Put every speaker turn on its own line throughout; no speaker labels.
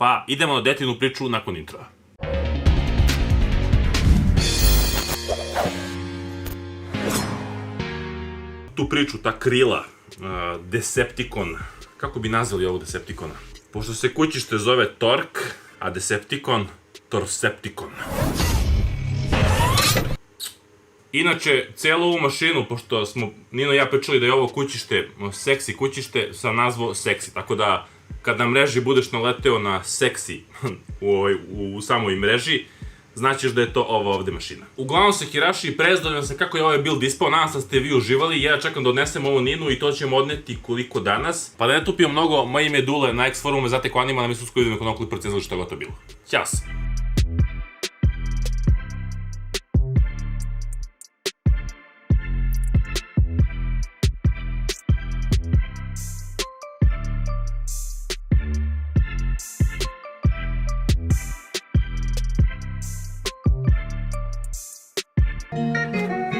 Pa idemo na detaljnu priču nakon introa. Tu priču, ta krila, Decepticon, kako bi nazvali ovo Decepticona? Pošto se kućište zove Torque, a Decepticon, Torcepticon. Inače, cijelu ovu mašinu, pošto smo Nino i ja pričali da je ovo kućište, seksi kućište, sam nazvao seksi, tako da kad na mreži budeš naleteo na seksi u samoj mreži, značiš da je to ova ovde mašina. Uglavnom se Hirashi prezadovoljan sam kako je ovaj build ispao, nadam se da ste vi uživali, ja čekam da odnesem ovo Ninu i to ćemo odneti koliko danas. Pa da ne tupio mnogo, moje ime je Dule, na X forumu znate ko anima, na mislu skojidem nakon okoli procenzali što god to bilo. Ćas!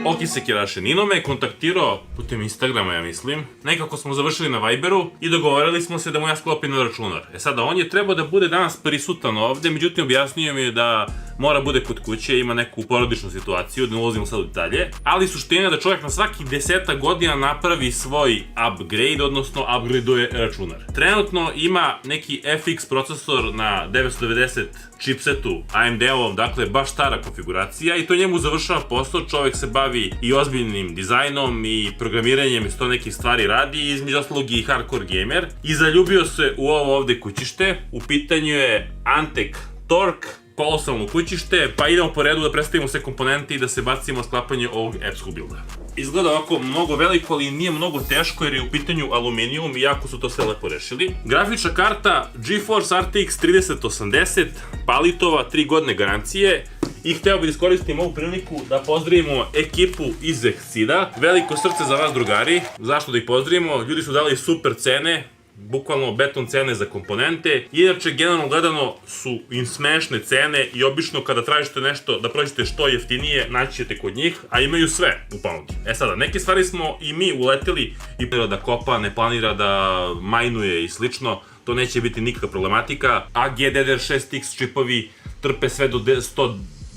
Oki se Hirashi, Nino me je kontaktirao putem Instagrama, ja mislim. Nekako smo završili na Viberu i dogovorili smo se da mu ja sklopim na računar. Sada, on je trebao da bude danas prisutan ovde, međutim objasnio mi je da mora bude kod kuće, ima neku porodičnu situaciju, da ne ulazimo sad u detalje. Ali suština je da čovjek na svaki 10 godina napravi svoj upgrade, odnosno upgradeuje računar. Trenutno ima neki FX procesor na 990 chipsetu AMD-ovom, dakle baš stara konfiguracija i to njemu završava posao, čovjek se bavi i ozbiljnim dizajnom i programiranjem i sto nekih stvari radi i između ostalog i hardcore gamer i zaljubio se u ovo ovde kućište, u pitanju je Antec Torque, kolosalno kućište, pa idemo po redu da predstavimo sve komponente i da se bacimo na sklapanje ovog epskog builda. Izgleda ovako mnogo veliko, ali nije mnogo teško jer je u pitanju aluminijum i jako su to sve lepo rešili. Grafična karta GeForce RTX 3080, palitova, 3 godine garancije. I hteo bih da iskoristim ovu priliku da pozdravimo ekipu iz Exceeda. Veliko srce za vas, drugari. Zašto da ih pozdravimo? Ljudi su dali super cene, bukvalno beton cene za komponente. Inače, generalno gledano su im smešne cene i obično kada tražite nešto da prođete što jeftinije, naći ćete kod njih, a imaju sve u ponudi. Sada, neke stvari smo i mi uleteli i da kopa, ne planira da majnuje i slično, to neće biti nikakva problematika. A GDDR6X čipovi trpe sve do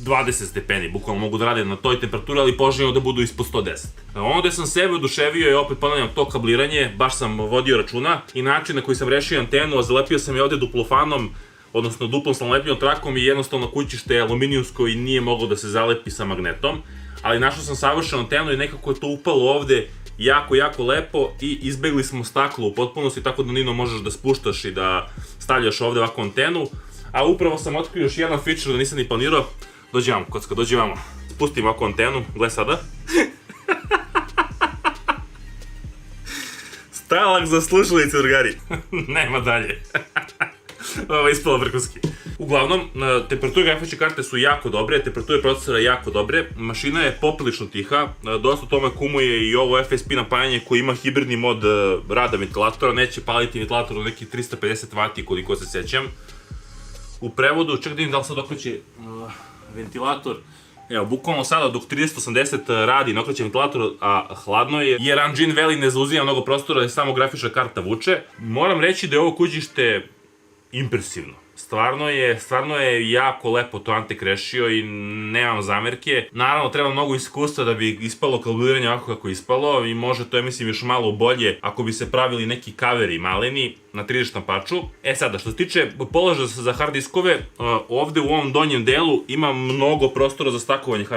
120 stepeni, bukvalno mogu da rade na toj temperaturi, ali poželjno da budu ispod 110. Ono gde sam sebe oduševio je, opet ponavljam, to kabliranje, baš sam vodio računa i način na koji sam rešio antenu, a zalepio sam je ovde duplofanom, odnosno duplom sam lepljom trakom i jednostavno kućište je aluminijumsko i nije moglo da se zalepi sa magnetom, ali našao sam savršenu antenu i nekako je to upalo ovde jako lepo i izbegli smo staklo u potpunosti, tako da Nino možeš da spuštaš i da stavljaš ovde ovakvu antenu, a upravo sam otkrio još jedan feature da nisam ni planirao. Dođi vamo, kocka, dođi vamo. Spustim ovako antenu, gledaj sada. Stalak za slušalice, drugari. Nema dalje. Ovo je ispalo vrhunski. Uglavnom, temperature grafične karte su jako dobre, temperature procesora jako dobre, mašina je poprilično tiha, dosta tome kumuje i ovo FSP napajanje koji ima hibridni mod rada ventilatora, neće paliti ventilator u nekih 350 W koliko se sećam. U prevodu, ček da vidim da li sad okreće ventilator. Evo, bukvalno sada dok 3080 radi na okreće ventilator, a hladno je, jer Engine Valley ne zauzima mnogo prostora i samo grafična karta vuče. Moram reći da je ovo kućište impresivno. Stvarno je jako lepo to Antec rešio i nemam zamerke. Naravno, treba mnogo iskustva da bi ispalo kalibriranje ovako kako je ispalo i može to je, mislim, još malo bolje ako bi se pravili neki kaveri maleni na 3D štampaču. Sada, što se tiče položaja za hard diskove, ovde u ovom donjem delu ima mnogo prostora za stakovanje hard